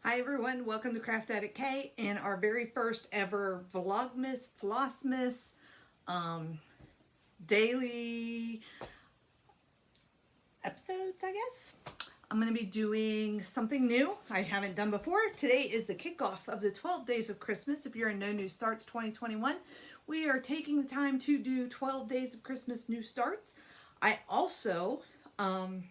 Hi everyone, welcome to Craft Addict K and our very first ever Vlogmas, Flossmas, daily episodes, I guess. I'm going to be doing something new I haven't done before. Today is the kickoff of the 12 days of Christmas. If you're in No New Starts 2021, we are taking the time to do 12 days of Christmas new starts. I also,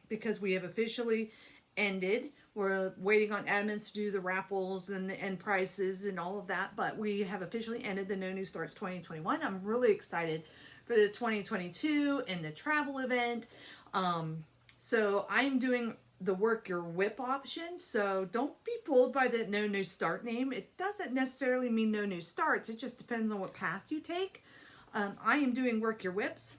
because we have officially ended, we're waiting on admins to do the raffles and prizes and all of that, but we have officially ended the No New Starts 2021. I'm really excited for the 2022 and the travel event. So I'm doing the work your whip option, so don't be fooled by the No New Start name. It doesn't necessarily mean no new starts. It just depends on what path you take. I am doing work your whips.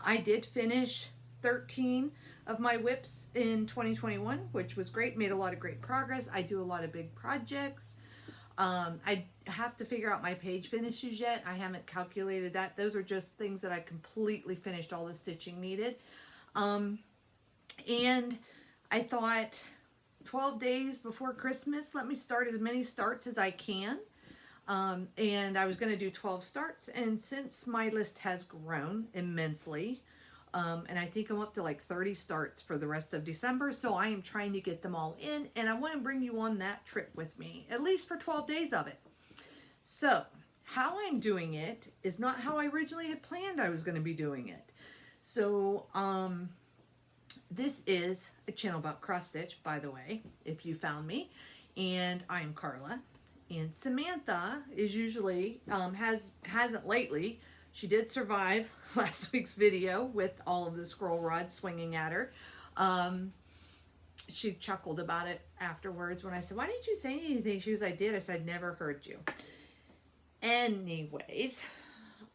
I did finish 13 of my whips in 2021, which was great. Made a lot of great progress. I do a lot of big projects. I have to figure out my page finishes yet. I haven't calculated that. Those are just things that I completely finished all the stitching needed. And I thought 12 days before Christmas, let me start as many starts as I can. And I was going to do 12 starts. And since my list has grown immensely, and I think I'm up to like 30 starts for the rest of December. So I am trying to get them all in, and I want to bring you on that trip with me, at least for 12 days of it. So how I'm doing it is not how I originally had planned I was going to be doing it. So this is a channel about cross stitch, by the way, if you found me. And I'm Carla. And Samantha is usually, hasn't lately. She did survive last week's video with all of the scroll rods swinging at her. She chuckled about it afterwards when I said, "Why didn't you say anything?" She was, "I did." I said, "Never heard you." Anyways,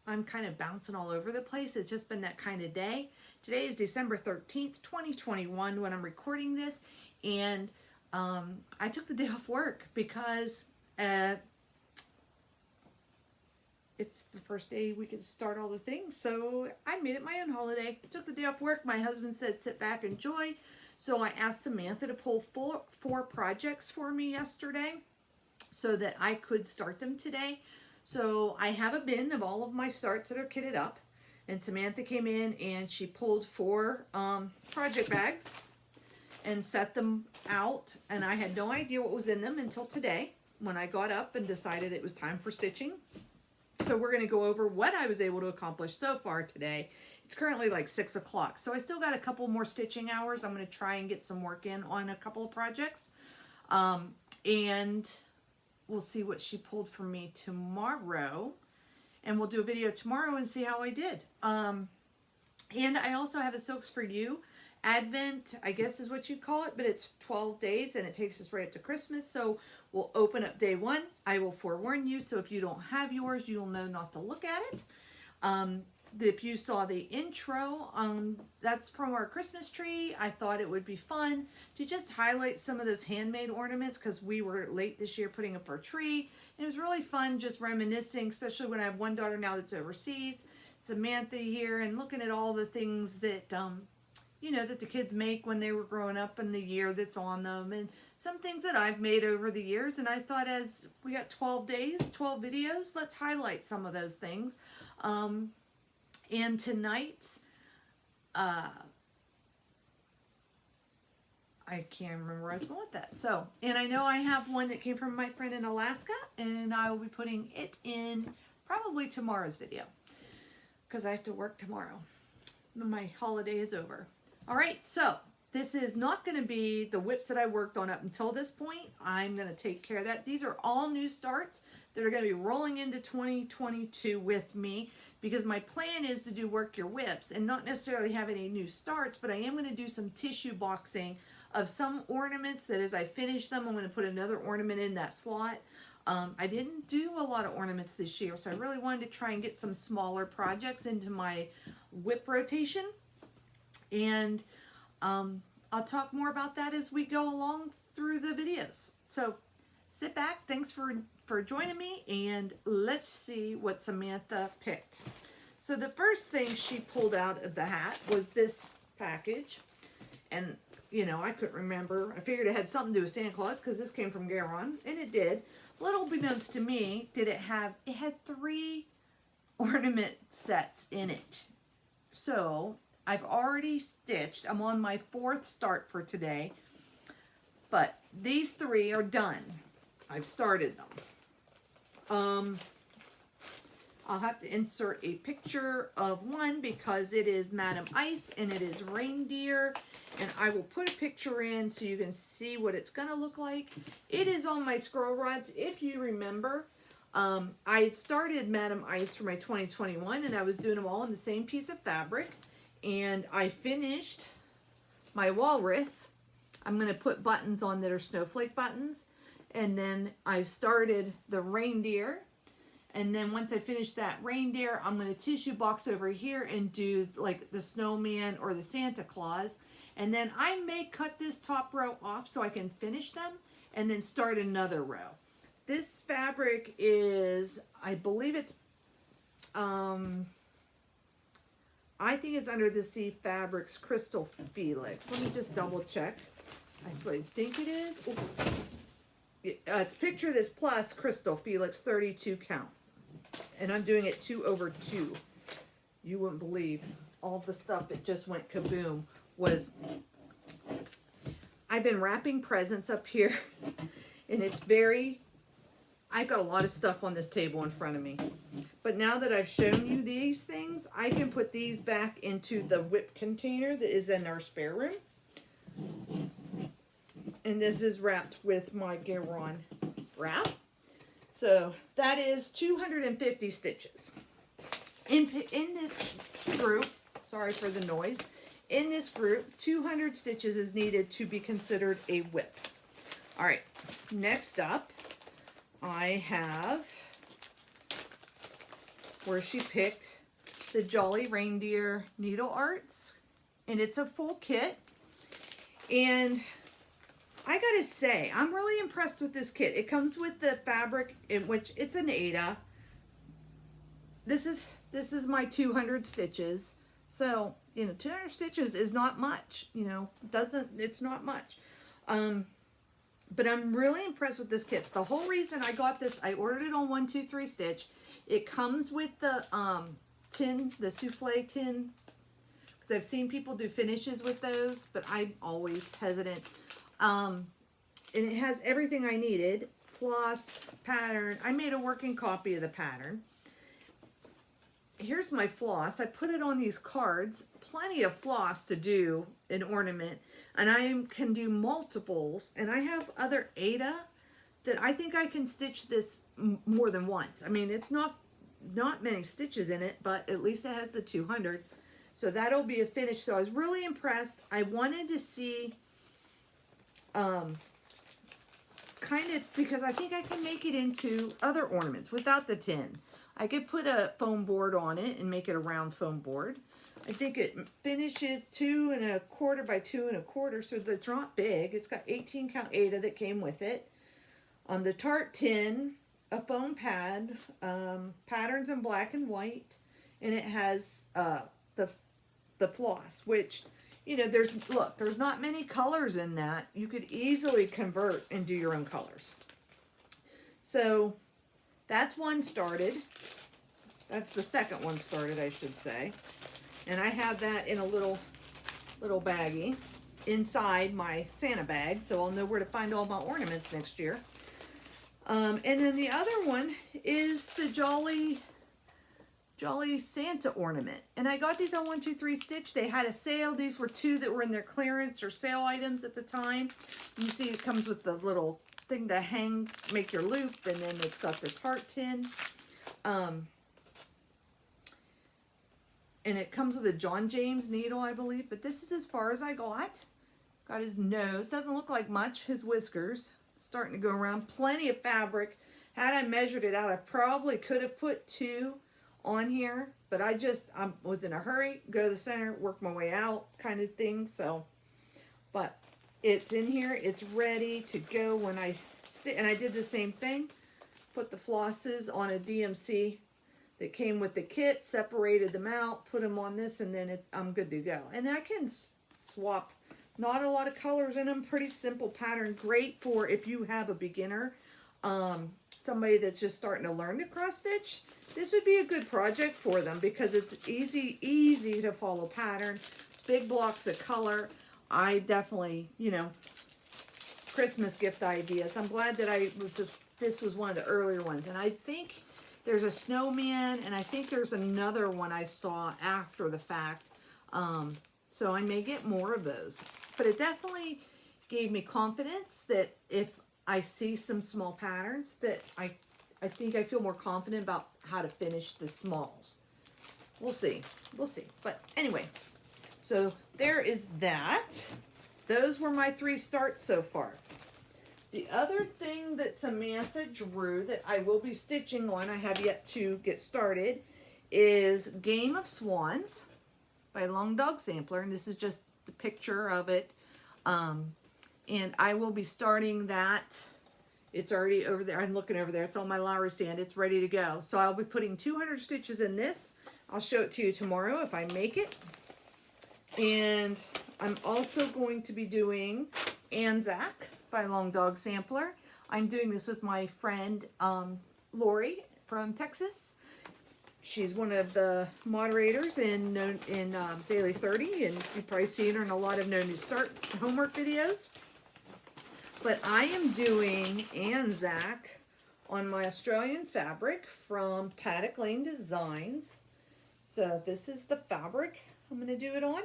I'm kind of bouncing all over the place. It's just been that kind of day. Today is December 13th, 2021 when I'm recording this. And I took the day off work because it's the first day we could start all the things, so I made it my own holiday. Took the day off work. My husband said sit back, enjoy. So I asked Samantha to pull four projects for me yesterday so that I could start them today. So I have a bin of all of my starts that are kitted up, and Samantha came in and she pulled four project bags and set them out, and I had no idea what was in them until today when I got up and decided it was time for stitching. So we're going to go over what I was able to accomplish so far today. It's currently like 6 o'clock, so I still got a couple more stitching hours. I'm going to try and get some work in on a couple of projects. And we'll see what she pulled for me tomorrow. And we'll do a video tomorrow and see how I did. And I also have a Silks for You Advent, I guess is what you call it, but it's 12 days and it takes us right up to Christmas. So we'll open up day one. I will forewarn you, so if you don't have yours, you'll know not to look at it. If you saw the intro, that's from our Christmas tree. I thought it would be fun to just highlight some of those handmade ornaments because we were late this year putting up our tree. And it was really fun just reminiscing, especially when I have one daughter now that's overseas, Samantha here, and looking at all the things that you know, that the kids make when they were growing up and the year that's on them, and some things that I've made over the years. And I thought, as we got 12 days, 12 videos, let's highlight some of those things. And tonight's, I can't remember where I was going with that. So, and I know I have one that came from my friend in Alaska, and I will be putting it in probably tomorrow's video because I have to work tomorrow. My holiday is over. All right, so this is not going to be the whips that I worked on up until this point. I'm going to take care of that. These are all new starts that are going to be rolling into 2022 with me, because my plan is to do work your whips and not necessarily have any new starts, but I am going to do some tissue boxing of some ornaments that as I finish them, I'm going to put another ornament in that slot. I didn't do a lot of ornaments this year, so I really wanted to try and get some smaller projects into my whip rotation. And I'll talk more about that as we go along through the videos. So sit back. Thanks for joining me, and let's see what Samantha picked. So the first thing she pulled out of the hat was this package. And you know, I couldn't remember. I figured it had something to do with Santa Claus because this came from Garon, and it did. Little beknownst to me, it had 3 ornament sets in it. So I've already stitched. I'm on my 4th start for today, but these 3 are done. I've started them. I'll have to insert a picture of one because it is Madam Ice and it is reindeer, and I will put a picture in so you can see what it's gonna look like. It is on my scroll rods. If you remember, I started Madam Ice for my 2021 and I was doing them all in the same piece of fabric, and I finished my walrus. I'm gonna put buttons on that are snowflake buttons, and then I started the reindeer. And then once I finish that reindeer, I'm going to tissue box over here and do like the snowman or the Santa Claus. And then I may cut this top row off so I can finish them and then start another row. This fabric is, I believe it's, I think it's Under the Sea Fabrics Crystal Felix. Let me just double check. That's what I think it is. It's Picture This Plus Crystal Felix 32 count. And I'm doing it 2/2. You wouldn't believe all the stuff that just went kaboom was. I've been wrapping presents up here, and it's very. I've got a lot of stuff on this table in front of me, but now that I've shown you these things, I can put these back into the whip container that is in our spare room. And this is wrapped with my Garon wrap. So that is 250 stitches. In this group, sorry for the noise, in this group, 200 stitches is needed to be considered a whip. All right, next up, I have where she picked the Jolly Reindeer Needle Arts, and it's a full kit. And I gotta say, I'm really impressed with this kit. It comes with the fabric, in which it's an Aida. This is my 200 stitches. So, you know, 200 stitches is not much, you know, it's not much. But I'm really impressed with this kit. The whole reason I got this, I ordered it on 1-2-3 Stitch. It comes with the tin, the souffle tin, because I've seen people do finishes with those, but I'm always hesitant. And it has everything I needed. Floss, pattern. I made a working copy of the pattern. Here's my floss. I put it on these cards. Plenty of floss to do an ornament. And I can do multiples. And I have other Aida that I think I can stitch this more than once. I mean, it's not many stitches in it, but at least it has the 200. So that'll be a finish. So I was really impressed. I wanted to see kind of, because I think I can make it into other ornaments without the tin. I could put a foam board on it and make it a round foam board. I think it finishes 2 1/4 by 2 1/4, so that's not big. It's got 18 count Aida that came with it. The tart tin, a foam pad, patterns in black and white, and it has the floss, which, you know, there's not many colors in that. You could easily convert and do your own colors. So that's one started. That's the second one started, I should say. And I have that in a little baggie inside my Santa bag, so I'll know where to find all my ornaments next year. And then the other one is the Jolly Santa ornament. And I got these on 1-2-3 Stitch. They had a sale. These were 2 that were in their clearance or sale items at the time. You see it comes with the little thing to hang, make your loop, and then it's got the tart tin. And it comes with a John James needle, I believe. But this is as far as I got. Got his nose. Doesn't look like much. His whiskers starting to go around. Plenty of fabric. Had I measured it out, I probably could have put 2 on here, but I was in a hurry, go to the center, work my way out kind of thing. So, but it's in here, it's ready to go when and I did the same thing, put the flosses on a DMC that came with the kit, separated them out, put them on this, and then I'm good to go. And I can swap Not a lot of colors in them. Pretty simple pattern. Great for if you have a beginner, somebody that's just starting to learn to cross stitch. This would be a good project for them because it's easy to follow pattern. Big blocks of color. I definitely, you know, Christmas gift ideas. I'm glad that this was one of the earlier ones. And I think there's a snowman, and I think there's another one I saw after the fact. So I may get more of those. But it definitely gave me confidence that if I see some small patterns, that I think I feel more confident about how to finish the smalls. We'll see. We'll see. But anyway, so there is that. Those were my 3 starts so far. The other thing that Samantha drew that I will be stitching on, I have yet to get started, is Game of Swans by Long Dog Sampler. And this is just the picture of it. And I will be starting that. It's already over there. I'm looking over there. It's on my Lowry stand. It's ready to go. So I'll be putting 200 stitches in this. I'll show it to you tomorrow if I make it. And I'm also going to be doing Anzac by Long Dog Sampler. I'm doing this with my friend Lori from Texas. She's one of the moderators in Daily 30, and you've probably seen her in a lot of No New Start homework videos. But I am doing Anzac on my Australian fabric from Paddock Lane Designs. So this is the fabric I'm going to do it on.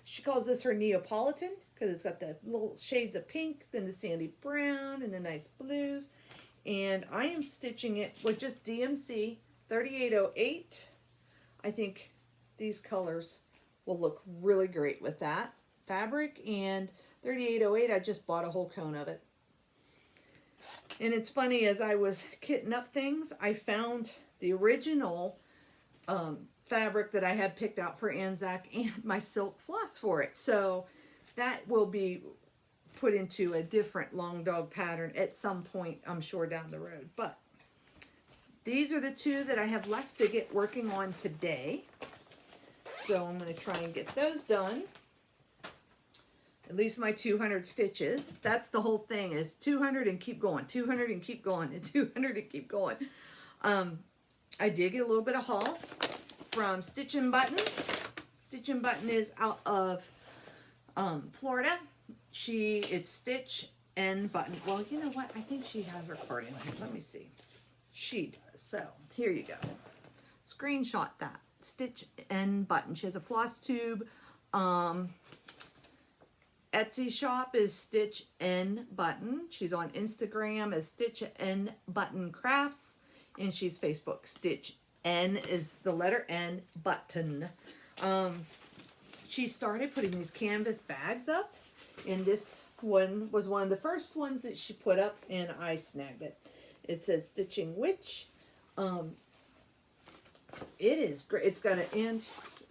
She calls this her Neapolitan because it's got the little shades of pink, then the sandy brown, and the nice blues. And I am stitching it with just DMC 3808. I think these colors will look really great with that fabric. And 3808, I just bought a whole cone of it. And it's funny, as I was kitting up things, I found the original fabric that I had picked out for Anzac and my silk floss for it. So that will be put into a different Long Dog pattern at some point, I'm sure, down the road. But these are the 2 that I have left to get working on today. So I'm going to try and get those done. At least my 200 stitches. That's the whole thing, is 200 and keep going, 200 and keep going, and 200 and keep going. I did get a little bit of haul from StitchNButton. StitchNButton is out of Florida. It's StitchNButton. Well, you know what? I think she has her card in here. Let me see. She does. So here you go. Screenshot that. StitchNButton. She has a Flosstube. Etsy shop is StitchNButton. She's on Instagram as StitchNButton Crafts, and she's Facebook. Stitch N is the letter N, button. She started putting these canvas bags up, and this one was one of the first ones that she put up, and I snagged it. It says Stitching Witch. It is great. It's got an end.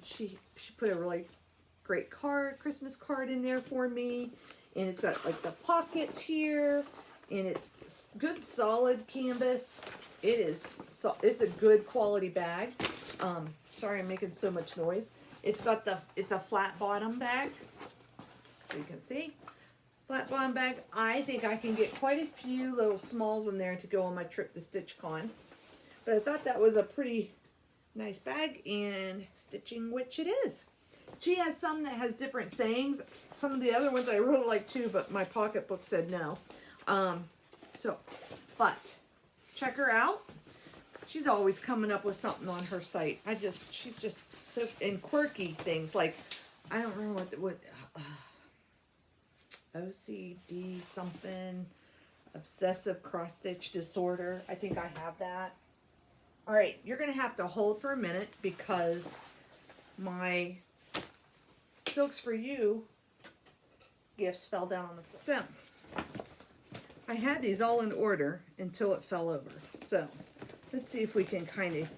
She put a really great Christmas card in there for me, and it's got like the pockets here, and it's good solid canvas. It's a good quality bag. Sorry I'm making so much noise. It's a flat bottom bag, so you can see. Flat bottom bag. I think I can get quite a few little smalls in there to go on my trip to StitchCon. But I thought that was a pretty nice bag, and Stitching Witch it is. She has some that has different sayings. Some of the other ones I really like too, but my pocketbook said no. But check her out. She's always coming up with something on her site. She's just so, and quirky things like, I don't remember what OCD something, obsessive cross stitch disorder. I think I have that. All right, you're gonna have to hold for a minute because my Silks for You gifts fell down on the floor. So I had these all in order until it fell over. So let's see if we can kind of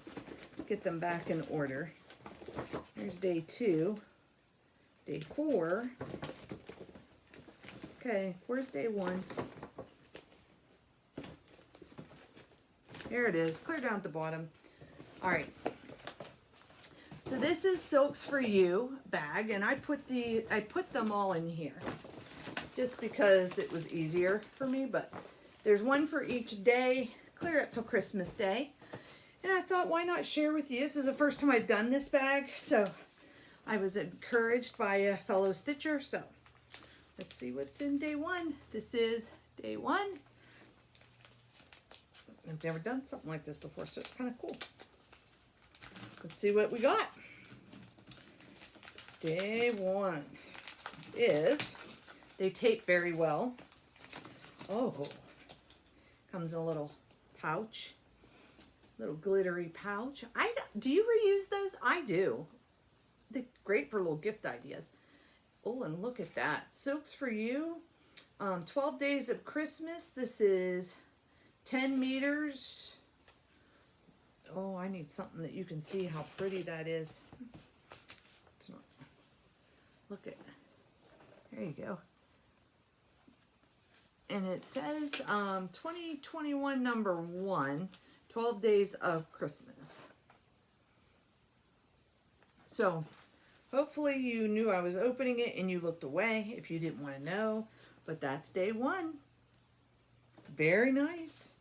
get them back in order. Here's day 2, day 4. Okay, where's day 1? There it is, clear down at the bottom. All right. So this is Silks for You bag, and I put them all in here just because it was easier for me, but there's one for each day, clear up till Christmas Day. And I thought, why not share with you? This is the first time I've done this bag, so I was encouraged by a fellow stitcher. So let's see what's in day one. This is day one. I've never done something like this before, so it's kind of cool. Let's see what we got. Day one is, they tape very well. Oh, comes in a little pouch. Little glittery pouch. Do you reuse those? I do. They're great for little gift ideas. Oh, and look at that. Silks for You. 12 Days of Christmas. This is 10 meters. Oh, I need something that you can see how pretty that is. It's not. Look at. There you go. And it says 2021 number 1. 12 Days of Christmas. So, hopefully you knew I was opening it and you looked away if you didn't want to know. But that's day one. Very nice.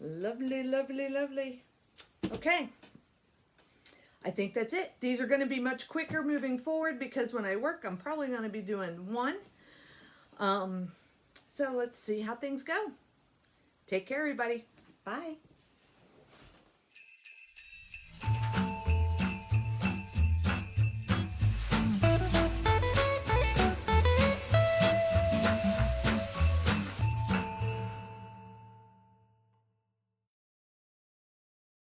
Lovely, lovely, lovely. Okay. I think that's it. These are going to be much quicker moving forward because when I work, I'm probably going to be doing one. So let's see how things go. Take care, everybody. Bye.